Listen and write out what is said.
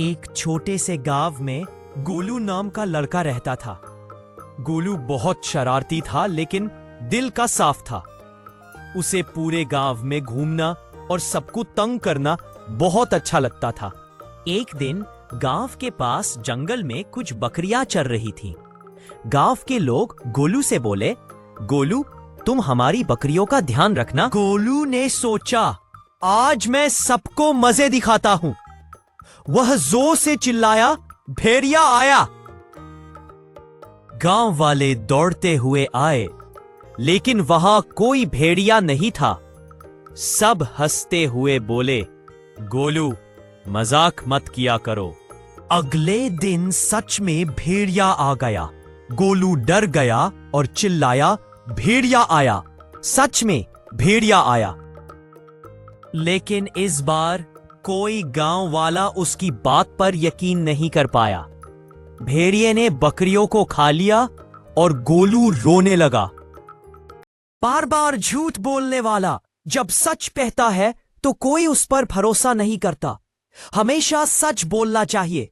एक छोटे से गांव में गोलू नाम का लड़का रहता था। गोलू बहुत शरारती था लेकिन दिल का साफ था। उसे पूरे गांव में घूमना और सबको तंग करना बहुत अच्छा लगता था। एक दिन गांव के पास जंगल में कुछ बकरियां चर रही थीं। गांव के लोग गोलू से बोले, गोलू तुम हमारी बकरियों का ध्यान रखना। गोलू ने सोचा, आज मैं सबको मजे दिखाता हूं। वह जोर से चिल्लाया, भेड़िया आया। गांव वाले दौड़ते हुए आए, लेकिन वहां कोई भेड़िया नहीं था। सब हंसते हुए बोले, गोलू मजाक मत किया करो। अगले दिन सच में भेड़िया आ गया। गोलू डर गया और चिल्लाया, भेड़िया आया। सच में भेड़िया आया। लेकिन इस बार कोई गांव वाला उसकी बात पर यकीन नहीं कर पाया। भेड़िए ने बकरियों को खा लिया और गोलू रोने लगा। बार बार झूठ बोलने वाला जब सच कहता है तो कोई उस पर भरोसा नहीं करता। हमेशा सच बोलना चाहिए।